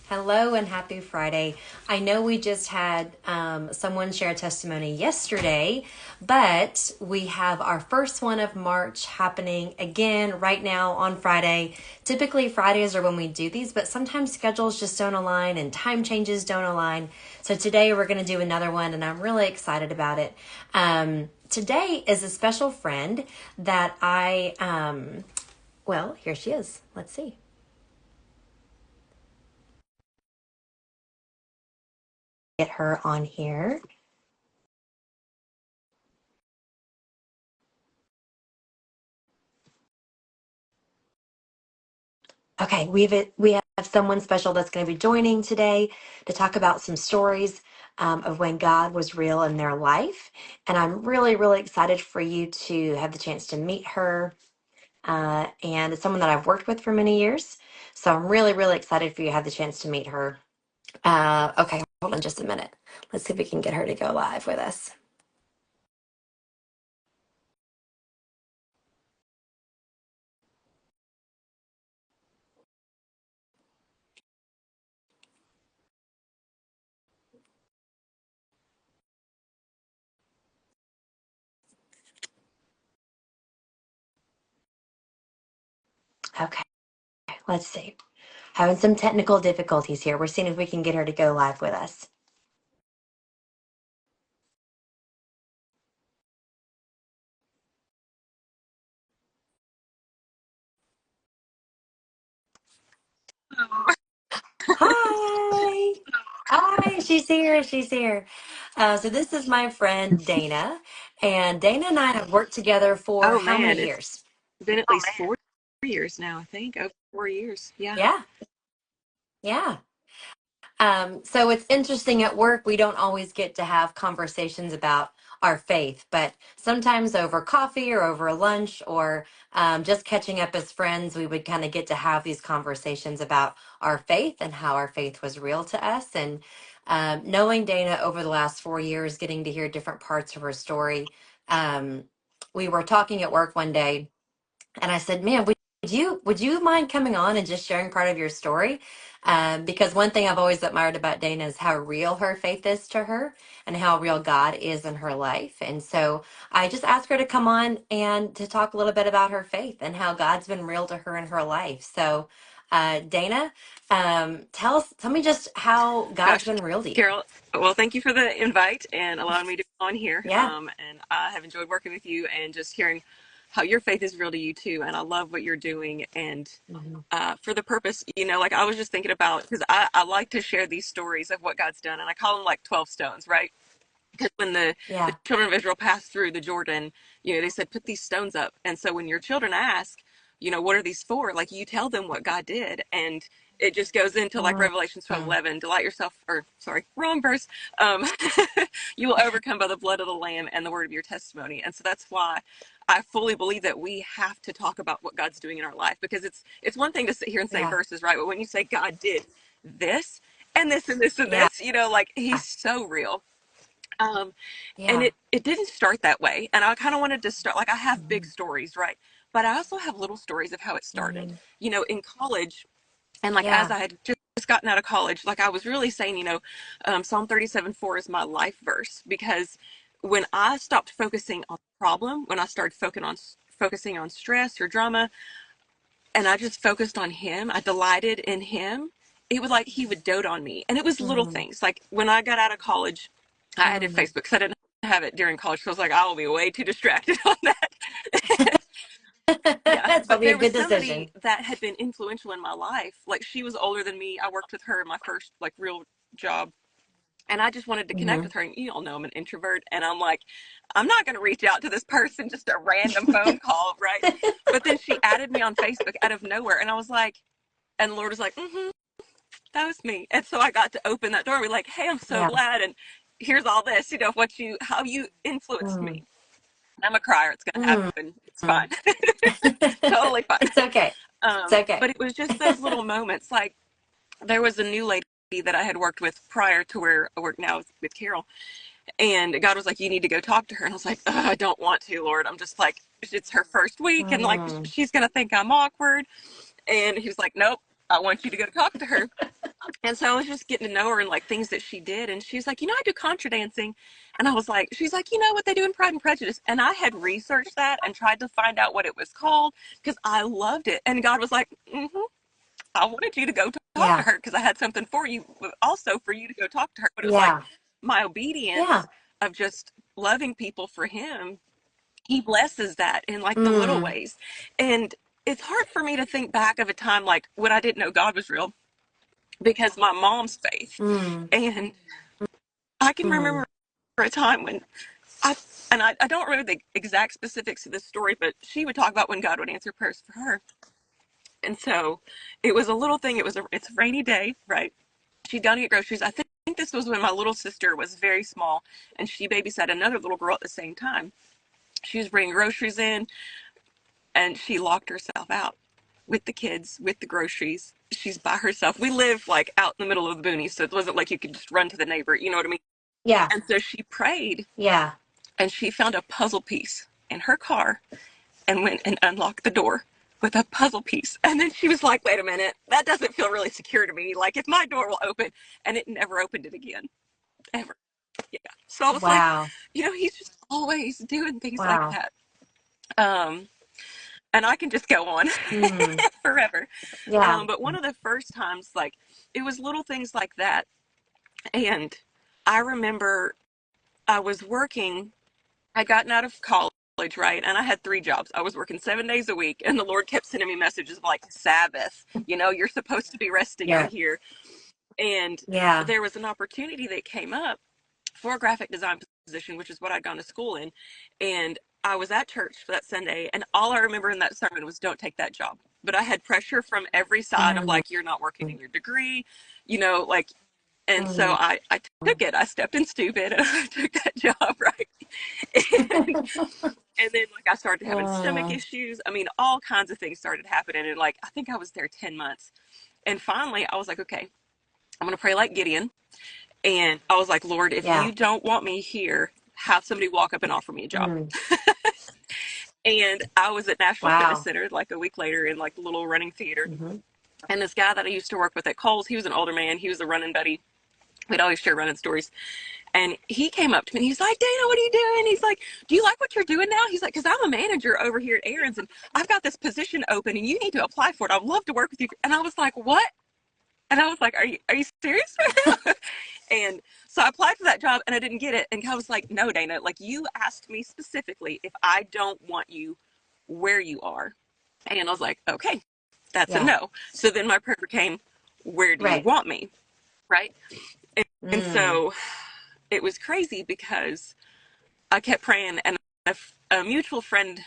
Hello and happy Friday. I know we just had someone share a testimony yesterday, but we have our first one of March happening again right now on Friday. Typically, Fridays are when we do these, but sometimes schedules just don't align and time changes don't align. So today we're going to do another one, and I'm really excited about it. Today is a special friend that well, here she is. Let's see. Get her on here. Okay, we have someone special that's going to be joining today to talk about some stories of when God was real in their life, and I'm really, really excited for you to have the chance to meet her. And it's someone that I've worked with for many years, so I'm really, really excited for you to have the chance to meet her. Okay, hold on just a minute. Let's see if we can get her to go live with us. Okay, let's see. Having some technical difficulties here. We're seeing if we can get her to go live with us. Hi. Hi, she's here. She's here. So this is my friend Dana, and Dana and I have worked together for Oh how many man, it's years? been at least 4 years now, I think. Over 4 years. Yeah. Yeah, yeah. So it's interesting at work, we don't always get to have conversations about our faith, but sometimes over coffee or over lunch or just catching up as friends, we would kind of get to have these conversations about our faith and how our faith was real to us. And knowing Dana over the last 4 years, getting to hear different parts of her story, um, we were talking at work one day and I said, "Man, would you mind coming on and just sharing part of your story?" Because one thing I've always admired about Dana is how real her faith is to her and how real God is in her life. And so I just asked her to come on and to talk a little bit about her faith and how God's been real to her in her life. So, Dana, tell me just how God's Gosh, been real to you. Carol, well, thank you for the invite and allowing me to be on here. Yeah. And I have enjoyed working with you and just hearing how your faith is real to you too. And I love what you're doing. And Mhm. for the purpose, like I was just thinking about, because I like to share these stories of what God's done. And I call them like 12 stones, right? Because when the Yeah. children of Israel passed through the Jordan, they said, put these stones up. And so when your children ask, what are these for? Like you tell them what God did. And it just goes into like Mhm. Revelation 12:11, delight yourself, or sorry, wrong verse. Um, you will overcome by the blood of the Lamb and the word of your testimony. And so that's why I fully believe that we have to talk about what God's doing in our life, because it's one thing to sit here and say Yeah. verses, right? But when you say God did this and this and this and Yeah. this, like he's so real. Um, and Yeah. it didn't start that way. And I kind of wanted to start, like I have big Mhm. stories, right? But I also have little stories of how it started. Mhm. In college, and like as Yeah. I had just gotten out of college, like I was really saying, Psalm 37:4 is my life verse, because when I stopped focusing on the problem, when I started focusing on stress or drama, and I just focused on him, I delighted in him. It was like he would dote on me. And it was little Mhm. things. Like when I got out of college, I added Mm. Facebook because I didn't have it during college. So I was like, I will be way too distracted on that. Yeah. That's But probably a there was good somebody decision. that had been influential in my life. Like she was older than me. I worked with her in my first like real job. And I just wanted to connect Hmm. with her. And you all know I'm an introvert. And I'm like, I'm not going to reach out to this person, just a random phone call, right? But then she added me on Facebook out of nowhere. And I was like, and the Lord was like, that was me. And so I got to open that door and be like, hey, I'm so Yeah. glad. And here's all this, how you influenced Mm. me. I'm a crier. It's going to Mm. happen. It's fine. Totally fine. It's okay. It's okay. But it was just those little moments. Like there was a new lady that I had worked with prior to where I work now with Carol. And God was like, you need to go talk to her. And I was like, I don't want to, Lord. I'm just like, it's her first week. And like, she's going to think I'm awkward. And he was like, nope, I want you to go talk to her. And so I was just getting to know her and like things that she did. And she was like, I do contra dancing. And I was like, she's like, what they do in Pride and Prejudice. And I had researched that and tried to find out what it was called because I loved it. And God was like, I wanted you to go talk to Yeah. her because I had something for you, also for you to go talk to her. But it was like Yeah. my Yeah. obedience of just loving people for him. He blesses that in like the little Mm. ways. And it's hard for me to think back of a time like when I didn't know God was real because my mom's faith. Mm. And I can Mm. remember a time when I, I don't remember the exact specifics of this story, but she would talk about when God would answer prayers for her. And so it was a little thing. It's a rainy day, right? She'd gone to get groceries. I think this was when my little sister was very small and she babysat another little girl at the same time. She was bringing groceries in and she locked herself out with the kids, with the groceries. She's by herself. We live like out in the middle of the boonies, so it wasn't like you could just run to the neighbor, you know what I mean? Yeah. And so she prayed Yeah. and she found a puzzle piece in her car and went and unlocked the door with a puzzle piece. And then she was like, wait a minute, that doesn't feel really secure to me. Like if my door will open, and it never opened it again, ever. Yeah. So I was like, Wow. he's just always doing things like Wow. that. Um, and I can just go on Mm. forever. Yeah. But one of the first times, like, it was little things like that. And I remember I was working, I'd gotten out of college, right? And I had 3 jobs. I was working 7 days a week, and the Lord kept sending me messages of like, Sabbath, you're supposed to be resting out Yeah. here. And Yeah. there was an opportunity that came up for a graphic design position, which is what I'd gone to school in. And I was at church for that Sunday, and all I remember in that sermon was, don't take that job. But I had pressure from every side of Mm. like, you're not working in your degree, like, and so Mm. I took it. I stepped in stupid and I took that job, right? And then like I started having stomach Mm. issues. I mean, all kinds of things started happening. And like, I think I was there 10 months. And finally I was like, okay, I'm going to pray like Gideon. And I was like, Lord, if Yeah. you don't want me here, have somebody walk up and offer me a job. Mm. And I was at National Fitness Wow. Center like a week later in like the little running theater. Mm-hmm. And this guy that I used to work with at Kohl's, he was an older man. He was a running buddy. We'd always share running stories. And he came up to me and he's like, Dana, what are you doing? He's like, do you like what you're doing now? He's like, because I'm a manager over here at Aaron's and I've got this position open and you need to apply for it. I'd love to work with you. And I was like, what? And I was like, are you serious right now? And so I applied for that job and I didn't get it. And I was like, no, Dana, like you asked me specifically if I don't want you where you are. And I was like, okay, that's a Yeah. no. So then my prayer became, where do you Right. want me? Right. And Mm. so it was crazy because I kept praying, and a mutual friend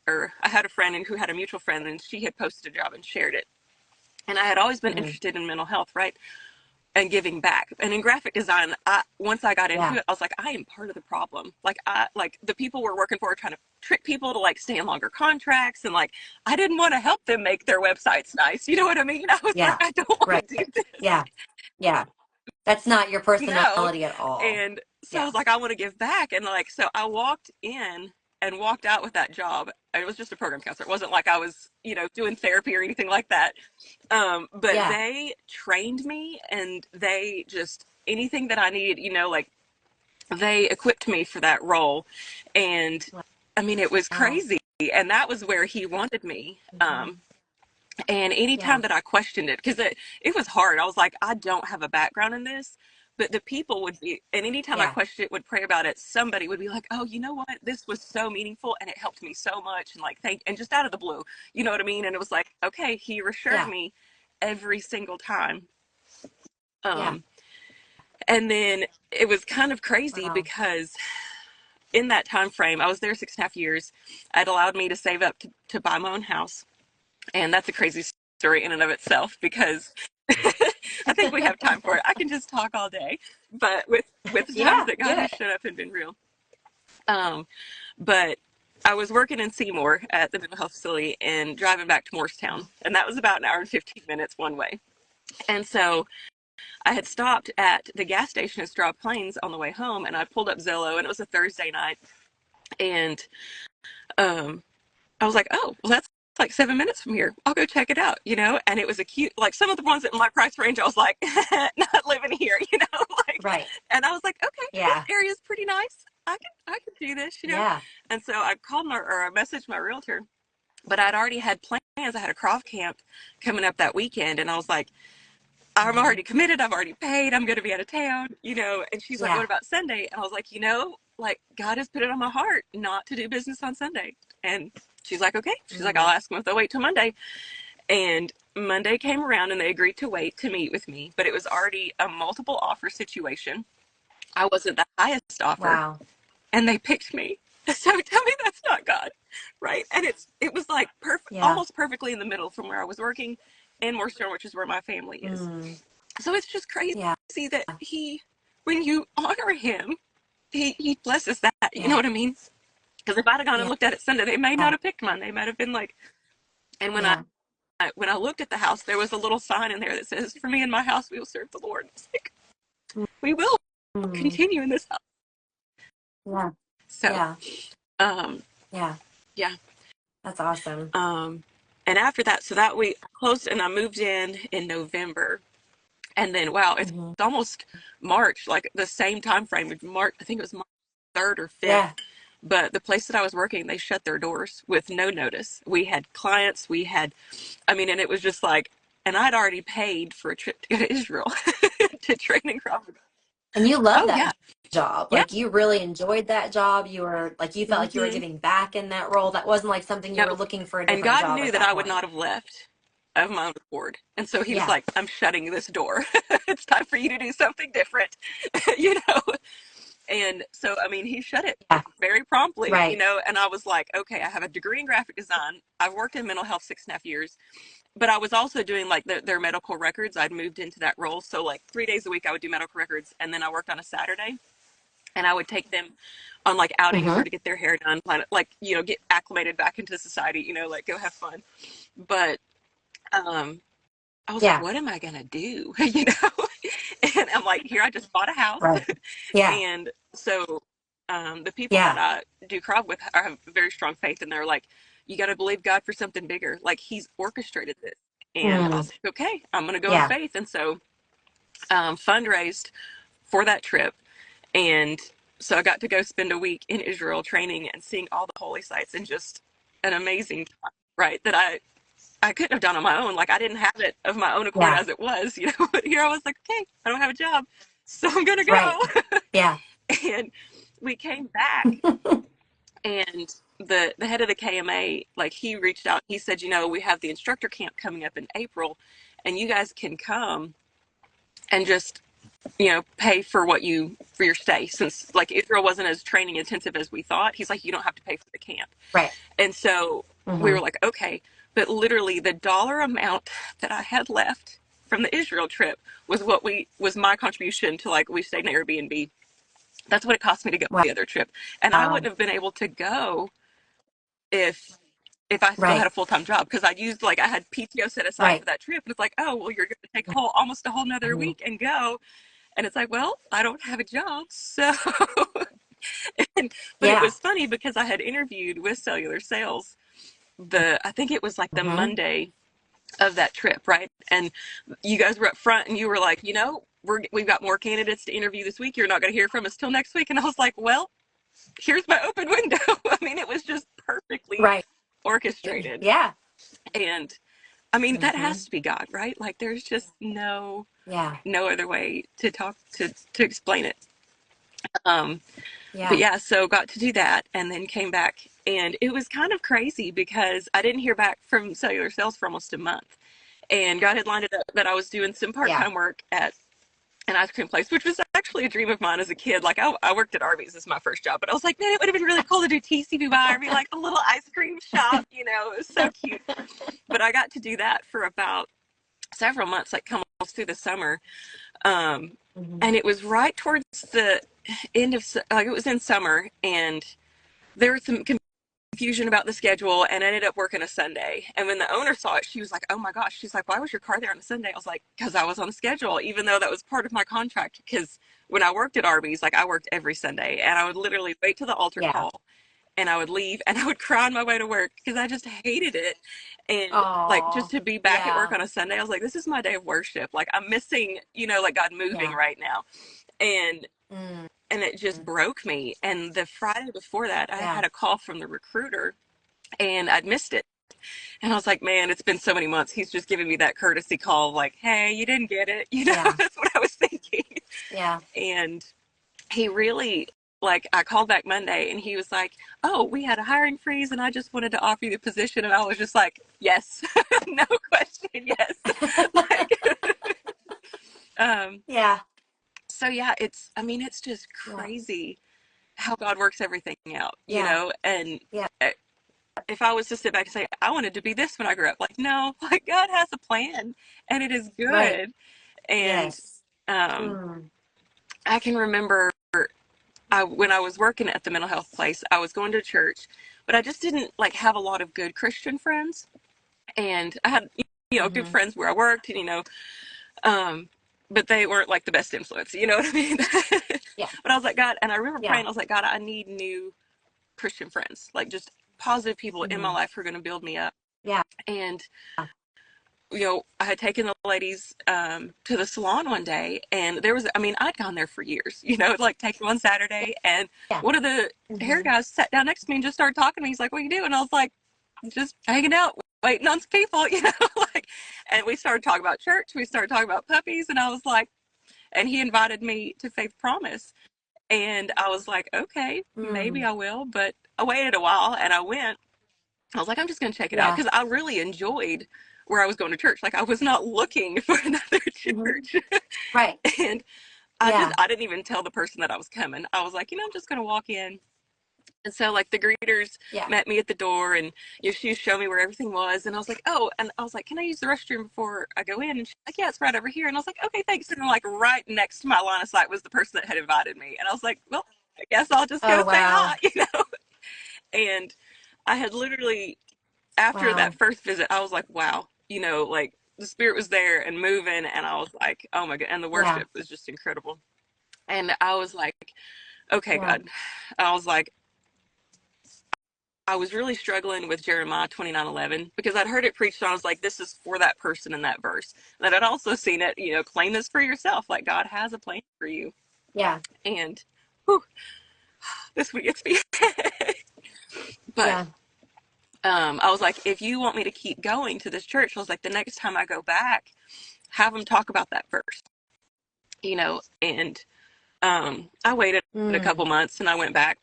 or I had a friend who had a mutual friend, and she had posted a job and shared it. And I had always been Mm. interested in mental health, right, and giving back. And in graphic design, once I got into Yeah. it, I was like, I am part of the problem. Like the people we're working for are trying to trick people to like stay in longer contracts, and like I didn't want to help them make their websites nice. You know what I mean? I was like, Yeah. I don't want to Right. do this. Yeah. Yeah. That's not your No. personality at all. And so I Yeah. was like, I want to give back. And like, so I walked in and walked out with that job. It was just a program counselor. It wasn't like I was, doing therapy or anything like that. But Yeah. they trained me and they just, anything that I needed, like they equipped me for that role. And I mean, it was Wow. crazy. And that was where he wanted me. Mm-hmm. And anytime Yeah. that I questioned it, because it was hard, I was like, I don't have a background in this. But the people would be, and anytime I Yeah. questioned it, would pray about it, somebody would be like, oh, you know what? This was so meaningful and it helped me so much. And like, and just out of the blue, you know what I mean? And it was like, okay, he reassured Yeah. me every single time. Yeah. Um, and then it was kind of crazy Wow. because in that time frame, I was there 6.5 years. It allowed me to save up to buy my own house. And that's a crazy story in and of itself because I think we have time for it. I can just talk all day, but with the times Yeah. that Do God has it. showed up and been real. Um, but I was working in Seymour at the mental health facility and driving back to Morristown, and that was about an hour and 15 minutes one way. And so I had stopped at the gas station at Straw Plains on the way home, and I pulled up Zillow, and it was a Thursday night, and I was like, oh, well, that's it's like 7 minutes from here. I'll go check it out, you know? And it was a cute, like some of the ones in my price range, I was like, not living here, you know? Like, Right. and I was like, okay, this Yeah. area is pretty nice. I can do this, you know? Yeah. And so I called or I messaged my realtor, but I'd already had plans. I had a craft camp coming up that weekend. And I was like, I'm Hmm. already committed. I've already paid. I'm going to be out of town, you know? And she's like, what Yeah. about Sunday? And I was like, you know, like God has put it on my heart not to do business on Sunday. And she's like, okay. She's like, I'll Hmm. ask them if they'll wait till Monday. And Monday came around and they agreed to wait to meet with me, but it was already a multiple offer situation. I wasn't the highest offer Wow. and they picked me. So tell me that's not God, right? And it was like perfect, Yeah. almost perfectly in the middle from where I was working and Morristown, which is where my family is. Mm. So it's just crazy Yeah. that when you honor him, he blesses that. You know Yeah. what I mean? Because if I'd have gone and Yeah. looked at it Sunday, they may not have picked mine. They might have been like, and Yeah. when I looked at the house, there was a little sign in there that says, "For me and my house, we will serve the Lord." It's like we will Mm. continue in this house. Yeah. So, Yeah. um, Yeah. yeah. That's awesome. Um, and after that, so that we closed and I moved in November. And then, wow, it's Hmm. almost March, like the same time frame. March, I think it was March 3rd or 5th. Yeah. But the place that I was working, they shut their doors with no notice. We had clients, I mean, and it was just like, and I'd already paid for a trip to go to Israel to train in Krav Maga. And you love Oh, yeah. that job. Yeah. Like you really enjoyed that job. You were like you felt like you were Hmm. giving back in that role. That wasn't like something you No. were looking for a And different God job knew at that that I would point. not have left of my own accord. And so he was Yeah. like, I'm shutting this door. It's time for you to do something different, you know? And so, I mean, he shut it Yeah. very promptly, you Right. know, and I was like, okay, I have a degree in graphic design. I've worked in mental health 6.5 years, but I was also doing like their medical records. I'd moved into that role. So like 3 days a week, I would do medical records. And then I worked on a Saturday and I would take them on like outings or Hmm. to get their hair done, like, you know, get acclimated back into society, you know, like go have fun. But, um, I was like, Yeah. what am I going to do? You know? And I'm like, here, I just bought a house. Right. Yeah. And so the people that Yeah. I do Krav with have very strong faith, and they're like, you got to believe God for something bigger. Like He's orchestrated this. And I Mm. was like, okay, I'm going to go in Yeah. faith. And so fundraised for that trip. And so I got to go spend a week in Israel training and seeing all the holy sites and just an amazing time, right? That I couldn't have done on my own. Like I didn't have it of my own accord Yeah. as it was, you know. But here I was like, okay, I don't have a job, so I'm gonna Right. go. Yeah. And we came back, and the head of the KMA, like he reached out. He said, you know, we have the instructor camp coming up in April, and you guys can come and just pay for your stay, since like Israel wasn't as training intensive as we thought. He's like, you don't have to pay for the camp. Right. And so we Hmm. were like, okay. But literally the dollar amount that I had left from the Israel trip was my contribution to, like, we stayed in Airbnb. That's what it cost me to go the other trip. And I Wow. wouldn't have been able to go if I still had Right. a full-time job, because I had PTO set aside for Right. that trip. And it's like, oh, well, you're going to take almost a whole nother Hmm. week and go. And it's like, well, I don't have a job. So, but it Yeah. was funny because I had interviewed with Cellular Sales I think it was like the Hmm. Monday of that trip, right? And you guys were up front and you were like, we've got more candidates to interview this week. You're not going to hear from us till next week. And I was like, well, here's my open window. I mean, it was just perfectly Right. orchestrated. Yeah. And I mean, that Hmm. has to be God, right? Like there's just Yeah. no other way to to explain it. Um, but Yeah. yeah, so got to do that and then came back, and it was kind of crazy because I didn't hear back from Cellular Sales for almost a month. And God had lined it up that I was doing some Yeah. part-time work at an ice cream place, which was actually a dream of mine as a kid. Like I worked at Arby's as my first job, but I was like, man, it would have been really cool to do TCBY or be like a little ice cream shop. It was so cute. But I got to do that for about several months, like come almost through the summer. Um, Hmm. and it was right towards the end of, like, it was in summer, and there was some confusion about the schedule, and I ended up working a Sunday. And when the owner saw it, she was like, oh my gosh. She's like, why was your car there on a Sunday? I was like, because I was on the schedule, even though that was part of my contract. Because when I worked at Arby's, like I worked every Sunday, and I would literally wait till the altar Yeah. call and I would leave and I would cry on my way to work because I just hated it. And like just Oh, to be back at work yeah, on a Sunday, I was like, this is my day of worship. Like I'm missing, like God moving yeah. right now. And Mm, and it just broke me. And the Friday before that, I yeah, had a call from the recruiter and I'd missed it. And I was like, man, it's been so many months. He's just giving me that courtesy call, like, hey, you didn't get it. yeah, That's what I was thinking. yeah. And he really, like, I called back Monday and he was like, oh, we had a hiring freeze and I just wanted to offer you the position. And I was just like, yes, no question, yes. Like, um, Yeah, so yeah, I mean, it's just yeah, crazy how God works everything out, yeah, and yeah. uh, if I was to sit back and say, I wanted to be this when I grew up, like, no, like, God has a plan and it is Right. good. And Yes. um, Mm, I can remember when I was working at the mental health place, I was going to church, but I just didn't like have a lot of good Christian friends. And I had, good mm-hmm. friends where I worked, and, um, but they weren't like the best influence, you know what I mean? Yeah, But I was like, God, and I remember yeah, praying, I was like, God, I need new Christian friends, like just positive people in my mm-hmm. life who are going to build me up. Yeah, And I had taken the ladies to the salon one day, and there was, I mean, I'd gone there for years, like taking one Saturday, and yeah. one of the hair Mm-hmm. guys sat down next to me and just started talking to me. He's like, "What you doing?" And I was like, "Just hanging out, waiting on some people," like, and we started talking about church. We started talking about puppies, and I was like, and he invited me to Faith Promise, and I was like, okay, maybe Mm, I will, but I waited a while and I went. I was like, I'm just going to check it out yeah. because I really enjoyed where I was going to church. Like I was not looking for another Mm-hmm. church. Right. And Yeah, I didn't even tell the person that I was coming. I was like, I'm just going to walk in. And so like the greeters yeah. met me at the door, and she showed me where everything was, and I was like, oh, and I was like, can I use the restroom before I go in? And she's like, yeah, it's right over here. And I was like, okay, thanks. And then like right next to my line of sight was the person that had invited me, and I was like, well, I guess I'll just go Oh, say wow. hi. And I had literally, after that Wow. first visit, I was like, wow, like the spirit was there and moving, and I was like, oh my god, and the Yeah, worship was just incredible. And I was like, okay, yeah. God, I was like, I was really struggling with Jeremiah 29:11 because I'd heard it preached and I was like, this is for that person in that verse. And I'd also seen it, claim this for yourself. Like God has a plan for you. Yeah, And whew, this week it's me. But yeah. I was like, if you want me to keep going to this church, I was like, the next time I go back, have them talk about that verse, and I waited a couple Mm. months and I went back.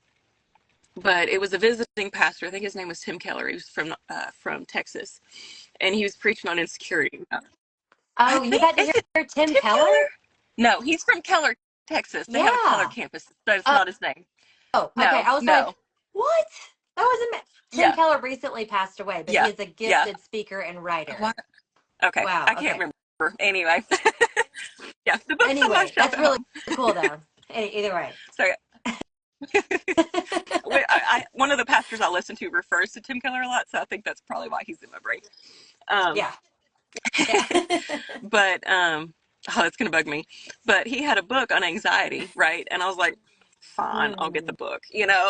But it was a visiting pastor. I think his name was Tim Keller. He was from Texas, and he was preaching on insecurity. I Oh, you think got to is hear it Tim Tim Keller? Keller? No, he's from Keller, Texas. They have a Keller Yeah. campus. That's Oh, not his name. okay. No, I was like, no. what? That wasn't Tim Yeah, Keller recently passed away, but he yeah, is a yeah. gifted speaker and What? writer. Okay, Wow. I can't Okay. remember. Anyway, yeah, the book's on my Anyway, shelf that's at really home. cool though. Either way. So one of the pastors I listen to refers to Tim Keller a lot, so I think that's probably why he's in my brain. Um, Yeah. Yeah. but oh, it's gonna bug me. But he had a book on anxiety, right? And I was like, fine, I'll get the Mm. book.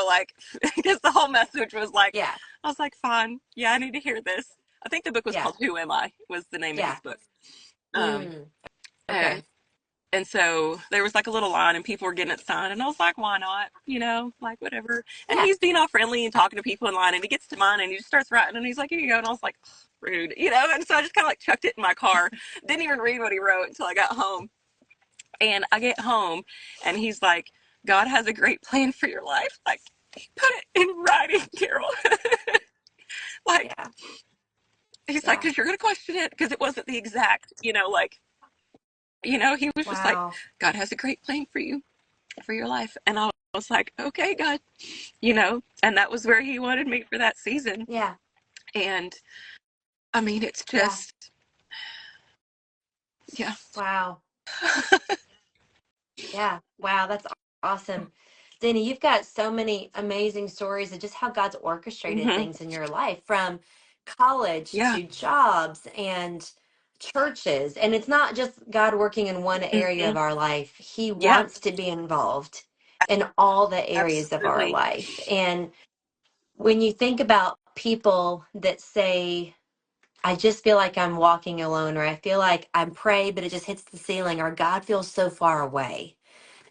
Like because the whole message was like, Yeah. I was like, fine, yeah, I need to hear this. I think the book was Yeah. called Who Am I? Was the name of Yeah. his book. Um, Mm. uh, Okay. and so there was like a little line and people were getting it signed. And I was like, why not? Like whatever. And Yeah. he's being all friendly and talking to people in line. And he gets to mine and he just starts writing. And he's like, here you go. And I was like, rude, And so I just kind of like chucked it in my car. Didn't even read what he wrote until I got home. And I get home and he's like, God has a great plan for your life. Like, he put it in writing, Carol. Like, Yeah. he's like, Yeah. because you're going to question it because it wasn't the exact, like, he was just like, Wow. God has a great plan for you, for your life. And I was like, okay, God, and that was where he wanted me for that season. Yeah. And I mean, it's Yeah. just, yeah. Wow. Yeah. Wow. That's awesome. Danny, you've got so many amazing stories of just how God's orchestrated Hmm. things in your life from college Yeah. to jobs and churches. And it's not just God working in one area Hmm. of our life, He Yeah, wants to be involved in all the areas of our absolutely. life. And when you think about people that say, I just feel like I'm walking alone, or I feel like I'm praying, but it just hits the ceiling, or God feels so far away.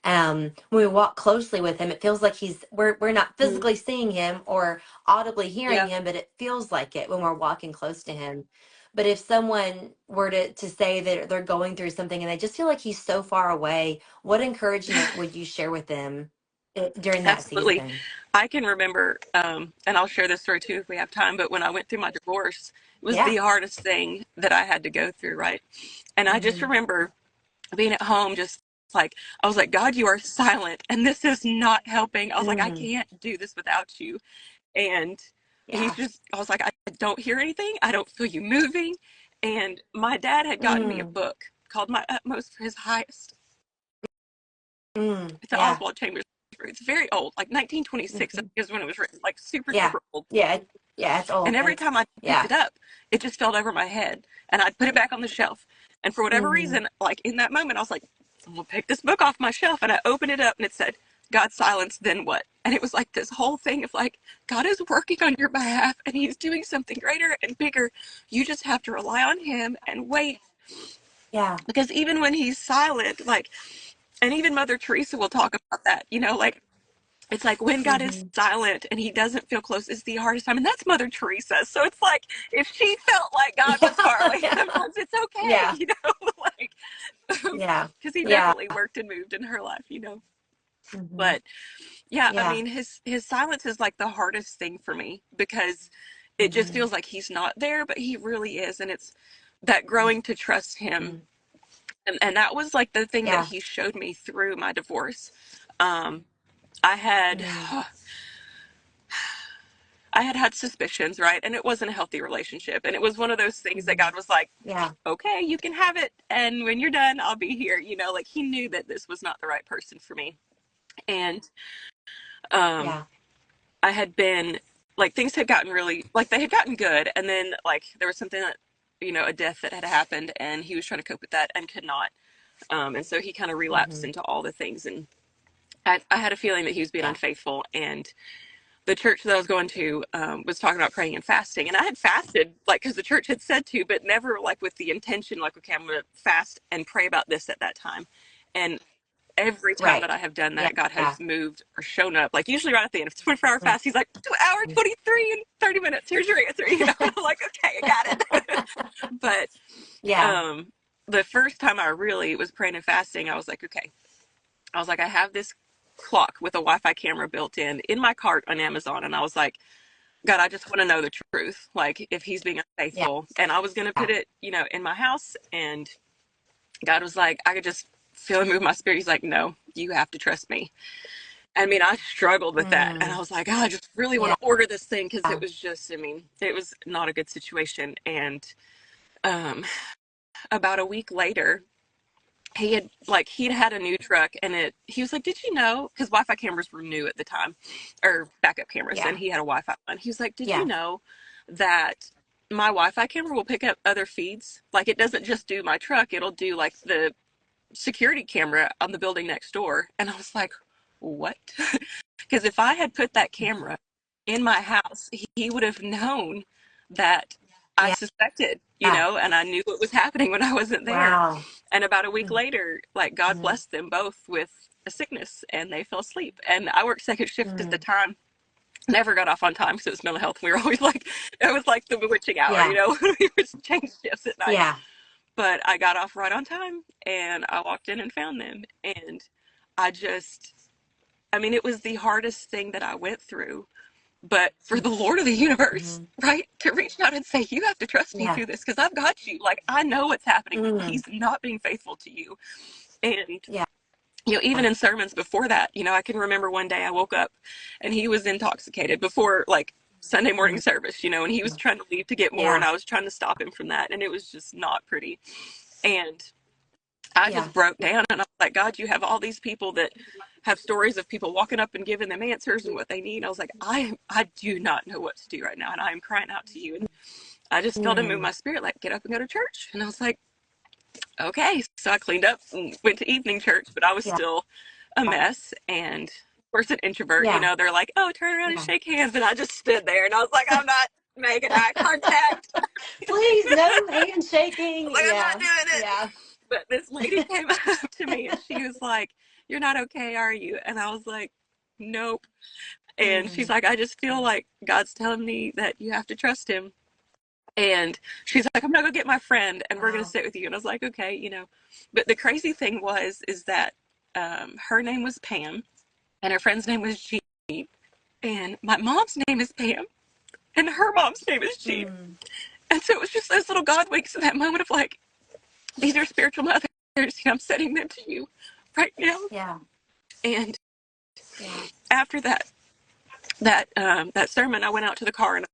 When we walk closely with him, it feels like we're not Mhm. physically seeing him or audibly hearing Yeah. him, but it feels like it when we're walking close to him. But if someone were to say that they're going through something and they just feel like he's so far away, what encouragement would you share with them during that Absolutely. season? I can remember, and I'll share this story too if we have time, but when I went through my divorce, it was Yeah. the hardest thing that I had to go through, right? And I just Hmm. remember being at home, just like, I was like, God, you are silent, and this is not helping. I was like, I Hmm. can't do this without you. And Yeah. I was like, I don't hear anything. I don't feel you moving. And my dad had gotten me a Mm. book called My Utmost for His Highest. Mm. It's an Yeah. Oswald Chambers. It's very old, like 1926 Hmm. is when it was written, like super, Yeah. super old. Yeah. Yeah. It's And old. every It's time I picked yeah. it up, it just fell over my head. And I'd put it back on the shelf. And for whatever Hmm. reason, like in that moment, I was like, I'm going to pick this book off my shelf. And I opened it up and it said, God's silence, then what? And it was like this whole thing of like, God is working on your behalf and he's doing something greater and bigger. You just have to rely on him and wait. Yeah. Because even when he's silent, like, and even Mother Teresa will talk about that, like, it's like when God is Hmm. silent and he doesn't feel close is the hardest time. And that's Mother Teresa. So it's like if she felt like God was far Yeah. away, Yeah. sometimes it's okay, Yeah. like, Yeah. because he Yeah. definitely worked and moved in her life. Hmm. But yeah, I Yeah. mean, his silence is like the hardest thing for me because it just Hmm. feels like he's not there, but he really is. And it's that growing to trust him. Hmm. And that was like the thing that Yeah. he showed me through my divorce. Um, I had Mm. I had had suspicions, right? And it wasn't a healthy relationship. And it was one of those things that Hmm. God was like, Yeah. okay, you can have it. And when you're done, I'll be here. Like he knew that this was not the right person for me. And um, Yeah. I had been, like, things had gotten really, like, they had gotten good. And then, like, there was something that, a death that had happened. And he was trying to cope with that and could not. And so he kind of relapsed Hmm. into all the things. And I had a feeling that he was being Yeah. unfaithful. And the church that I was going to was talking about praying and fasting, and I had fasted like because the church had said to, but never like with the intention like okay, I'm going to fast and pray about this at that time. And every time that Right. I have done Yeah. that, God Yeah. has moved or shown up. Like usually right at the end, if it's a 24-hour Mm. fast, He's like 2 hour 23 and 30 minutes. Here's your answer. And I'm like okay, I got it. But Yeah. the first time I really was praying and fasting, I was like okay, I was like, I have this clock with a Wi-Fi camera built in my cart on Amazon, and I was like, God, I just want to know the truth, like if he's being Yeah. unfaithful. And I was gonna put it, in my house, and God was like, I could just feel him move my spirit. He's like, no, you have to trust me. I mean, I struggled with that, and I Mm. was like, oh, I just really want Yeah. to order this thing because it was just, I mean, it was not a good situation. And um, about a week later, he'd had a new truck and he was like, did you know, because Wi-Fi cameras were new at the time, or backup cameras, and Yeah. he had a Wi-Fi one. He was like, did you Yeah. know that my Wi-Fi camera will pick up other feeds? Like it doesn't just do my truck, it'll do like the security camera on the building next door. And I was like, what? Because if I had put that camera in my house, he would have known that I Yeah. suspected, Yeah. and I knew what was happening when I wasn't there. Wow. And about a week later, like God Mm-hmm. blessed them both with a sickness and they fell asleep. And I worked second shift at the Mm. time. Never got off on time because it was mental health. We were always like, it was like the bewitching hour, Yeah. we would change shifts at night. Yeah. But I got off right on time and I walked in and found them. And I just, I mean, it was the hardest thing that I went through. But for the Lord of the universe, Mm-hmm. right, to reach out and say, you have to trust me Yeah. through this because I've got you. Like, I know what's happening. Mm. He's not being faithful to you. And, Yeah. even in sermons before that, I can remember one day I woke up and he was intoxicated before, like, Sunday morning Mm. service, and he was trying to leave to get more, and Yeah. I was trying to stop him from that. And it was just not pretty. And I Yeah. just broke down and I was like, God, you have all these people that have stories of people walking up and giving them answers and what they need. I was like, I do not know what to do right now. And I am crying out to you. And I just felt him move Mm. my spirit, like, get up and go to church. And I was like, okay. So I cleaned up and went to evening church, but I was Yeah. still a mess. And course, an introvert, Yeah. they're like, oh, turn around and Yeah. shake hands. And I just stood there and I was like, I'm not making eye contact. Please, no I was handshaking. like, I'm not Yeah. doing it. Yeah. But this lady came up to me and she was like, you're not okay, are you? And I was like, nope. And she's Mm. like, I just feel like God's telling me that you have to trust him. And she's like, I'm gonna go get my friend and we're gonna Wow. sit with you. And I was like, okay. But the crazy thing is that her name was Pam and her friend's name was Jean. And my mom's name is Pam and her mom's name is Jean. Mm. And so it was just those little God winks in that moment of like, these are spiritual mothers. I'm sending them to you right now. Yeah. And Yeah. after that sermon, I went out to the car and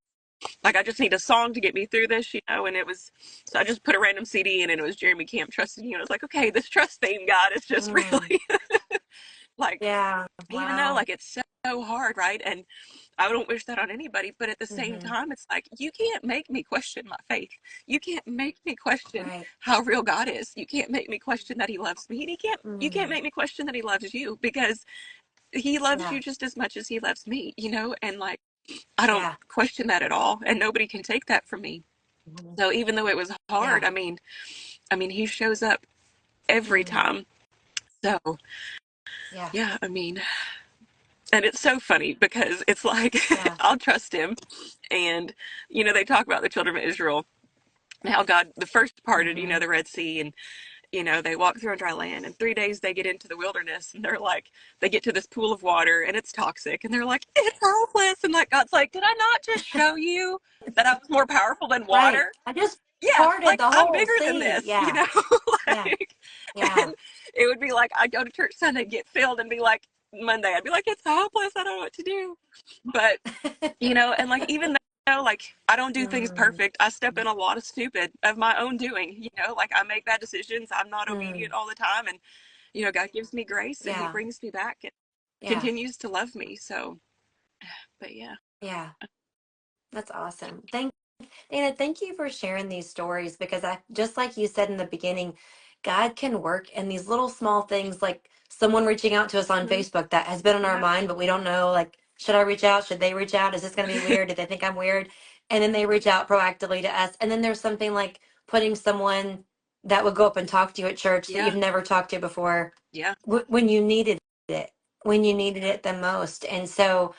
like I just need a song to get me through this. And it was so I just put a random CD in and it was Jeremy Camp Trusting You. And I was like, okay, this trust theme, God, is just Mm. really like Yeah. even though Wow. like it's so hard, right? And I don't wish that on anybody, but at the same Hmm. time, it's like you can't make me question my faith. You can't make me question Right. how real God is. You can't make me question that He loves me, and you can't Mm. make me question that He loves you because He loves Yeah. you just as much as He loves me. And like I don't Yeah. question that at all, and nobody can take that from me. Mhm. So even though it was hard, Yeah. I mean, He shows up every Mm. time. So Yeah. yeah, I mean, and it's so funny because it's like Yeah. I'll trust Him. And they talk about the children of Israel and how God the first parted Hmm. the Red Sea, and they walk through on dry land. In 3 days they get into the wilderness, and they're like they get to this pool of water and it's toxic, and they're like, it's hopeless. And like God's like, did I not just show you that I was more powerful than Right. water? I just Yeah, parted like the I'm whole bigger than sea. this, Yeah. Yeah. like, Yeah. and it would be like I'd go to church Sunday, get filled, and be like Monday I'd be like, it's hopeless, I don't know what to do. But and like even though like I don't do things Mm. perfect, I step in a lot of stupid of my own doing. Like I make bad decisions, I'm not Mm. obedient all the time, and God gives me grace and He Yeah. brings me back and Yeah. continues to love me. So, but yeah, Yeah. That's awesome. Dana, thank you for sharing these stories because I just like you said in the beginning, God can work in these little small things like someone reaching out to us on hmm Facebook that has been on our yeah, mind, but we don't know like, should I reach out? Should they reach out? Is this going to be weird? Do they think I'm weird? And then they reach out proactively to us. And then there's something like putting someone that would go up and talk to you at church that you've yeah, never talked to before yeah, when you needed it, when you needed it the most. And so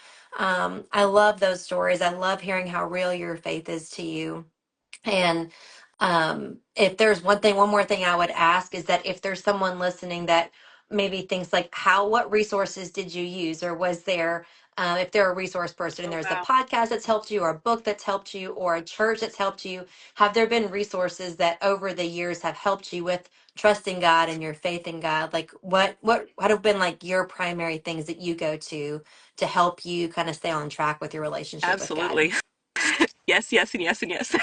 I love those stories. I love hearing how real your faith is to you. And if there's one more thing I would ask is that if there's someone listening that maybe thinks like, what resources did you use? Or was there, if they're a resource person and oh there's a wow, podcast that's helped you, or a book that's helped you, or a church that's helped you, have there been resources that over the years have helped you with trusting God and your faith in God? Like what have been like your primary things that you go to help you kind of stay on track with your relationship with God? absolutely. Yes, yes, and yes, and yes.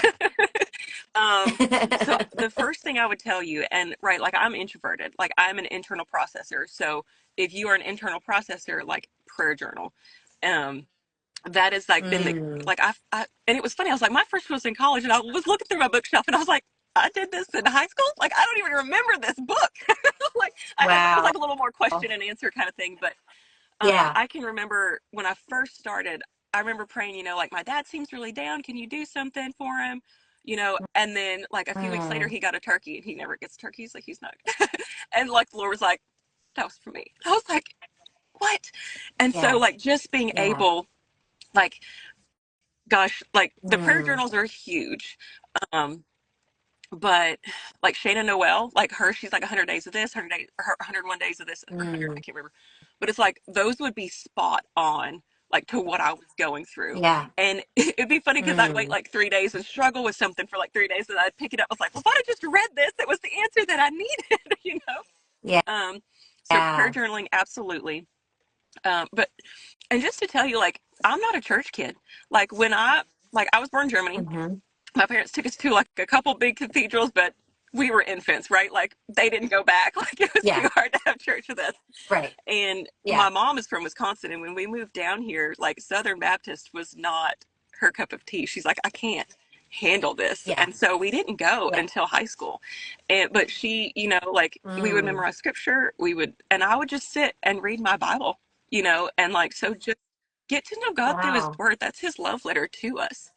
um, so the first thing I would tell you, and right, like I'm introverted, like I'm an internal processor. So if you are an internal processor, like prayer journal, um, that has like been the Mm, like and it was funny. I was like, my first was in college, and I was looking through my bookshelf, and I was like, I did this in high school. Like I don't even remember this book. Like it was wow. like a little more question and answer kind of thing, but Yeah. I can remember when I first started, I remember praying, like my dad seems really down. Can you do something for him? And then like a few weeks later, Mm, he got a turkey and he never gets turkeys. Like he's not. And like the Lord was like, that was for me. I was like, what? And so yeah. like just being Yeah. able, like, gosh, like the prayer Mm, journals are huge. Um, but like Shayna Noel, like her, she's like 100 days of this, 100 days, her 101 days of this, or 100, I mm, can't remember. But it's like those would be spot on, like to what I was going through. yeah. And it'd be funny because I'd wait Mm, like 3 days and struggle with something for like 3 days, and I'd pick it up. I was like, well, if I just read this, it was the answer that I needed, you know? yeah. So prayer journaling, absolutely. But and just to tell you, like, I'm not a church kid. Like I was born in Germany. Hmm. My parents took us to like a couple big cathedrals, but we were infants, right? Like they didn't go back. Like it was too Yeah. hard to have church with us. Right. And Yeah. my mom is from Wisconsin, and when we moved down here, like Southern Baptist was not her cup of tea. She's like, I can't handle this. Yeah. And so we didn't go Yeah. until high school. But she, like we would Mm, memorize scripture, and I would just sit and read my Bible. and like, so just get to know God through his Wow. word. That's his love letter to us.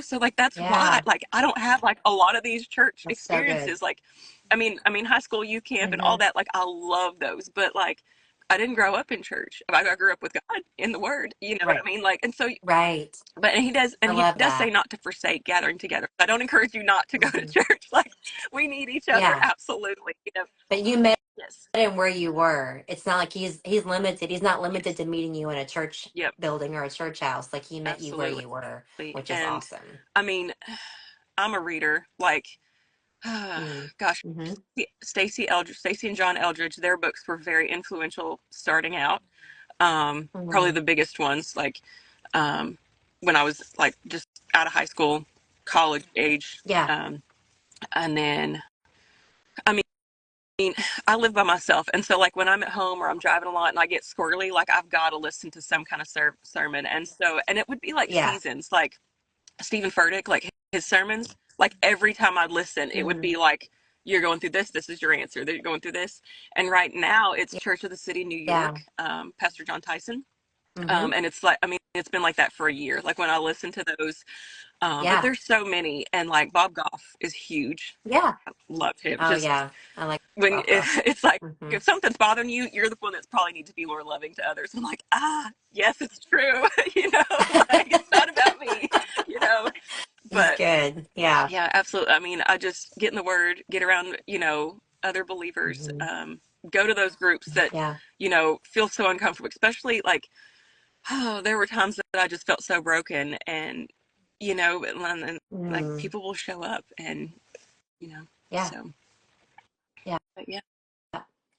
So like that's why Yeah. like I don't have like a lot of these church That's so good. experiences. Like I mean high school youth camp and all Hmm. that, like I love those, but like I didn't grow up in church. I grew up with God in the word, you know what I Right. mean? Like, and so Right. but I he love does say that. not to forsake gathering together. I don't encourage you not to go to Hmm. church. Like we need each other, Yeah. absolutely. But you met Yes. him where you were. It's not like he's limited. He's not limited Yes. to meeting you in a church Yep. building or a church house. Like he met you where Absolutely. you were, which is And awesome. I mean, I'm a reader. Like, Mm. gosh, Hmm. Stacy and John Eldridge, their books were very influential starting out. Probably Hmm. the biggest ones, like um, when I was like just out of high school, college age. Yeah. And then, I mean, I live by myself. And so, like, when I'm at home or I'm driving a lot and I get squirrely, like, I've got to listen to some kind of sermon. And it would be like Yeah. seasons, like Stephen Furtick, like his sermons, like every time I'd listen, it would Hmm. be like, you're going through this, this is your answer. You're going through this. And right now, it's Church of the City, New Yeah. York, Pastor John Tyson. Hmm. And it's like, I mean, it's been like that for a year. Like when I listen to those, but Yeah. there's so many. And like Bob Goff is huge. Yeah. Love him. Oh Just yeah. I like when Bob Goff. it's like, Hmm. if something's bothering you, you're the one that's probably need to be more loving to others. I'm like, yes, it's true. Like it's not about me, you know. He's But good. Yeah. yeah, absolutely. I mean, I just get in the word, get around, other believers, Hmm. go to those groups that, Yeah. feel so uncomfortable, especially like, oh, there were times that I just felt so broken and, and like Mm. people will show up and, Yeah. so, Yeah. but yeah,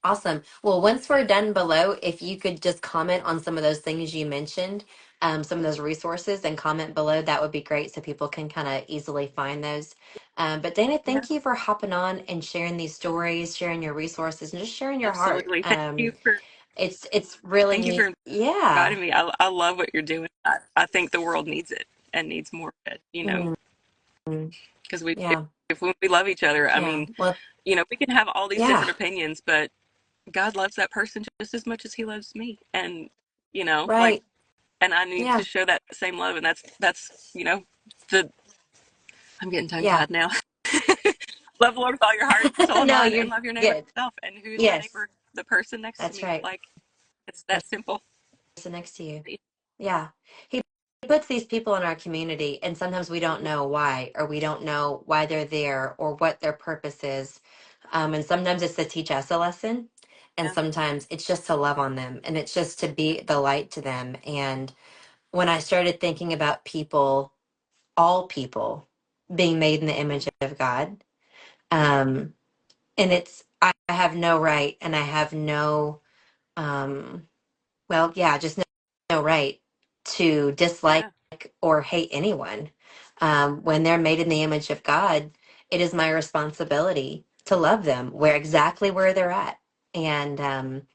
Awesome. Well, once we're done below, if you could just comment on some of those things you mentioned, some of those resources, and comment below, that would be great so people can kind of easily find those. But Dana, yeah, thank you for hopping on and sharing these stories, sharing your resources, and just sharing your heart. absolutely. It's really Thank you for neat. Yeah. inviting me. I love what you're doing. I think the world needs it and needs more of it, Mm. because Yeah. if we love each other, I Yeah. mean, Well, we can have all these yeah. different opinions, but God loves that person just as much as he loves me. And, like, Right. and I need to Yeah. show that same love. And that's, the, I'm getting tongue Yeah. tied now. Love the Lord with all your heart, soul, and No, mind, you're and love your neighbor as good. yourself. And who's my Yes, neighbor? The person next to that's me. right. Like, it's that simple. Person next to you. Yeah. He puts these people in our community, and sometimes we don't Mhm. know why, or we don't know why they're there or what their purpose is. And sometimes it's to teach us a lesson, and Yeah. sometimes it's just to love on them, and it's just to be the light to them. And when I started thinking about people, all people being made in the image of God, um, and I have no right, and I have no, um, well, yeah, just no right to dislike Yeah. or hate anyone. When they're made in the image of God, it is my responsibility to love them where exactly where they're at. And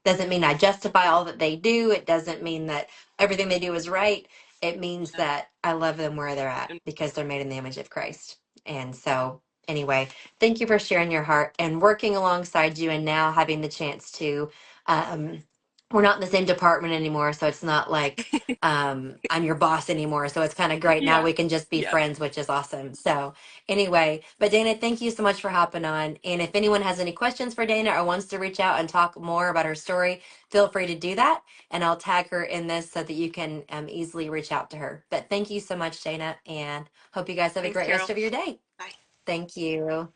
doesn't mean I justify all that they do. It doesn't mean that everything they do is right. It means Yeah. that I love them where they're at And because they're made in the image of Christ. And so, anyway, thank you for sharing your heart and working alongside you, and now having the chance to. Um, we're not in the same department anymore, so it's not like I'm your boss anymore. So it's kind of great now. yeah. We can just be Yeah. friends, which is awesome. So anyway, but Dana, thank you so much for hopping on. And if anyone has any questions for Dana or wants to reach out and talk more about her story, feel free to do that, and I'll tag her in this so that you can easily reach out to her. But thank you so much, Dana, and hope you guys have a Thanks, great rest Carol. of your day. Bye. Thank you.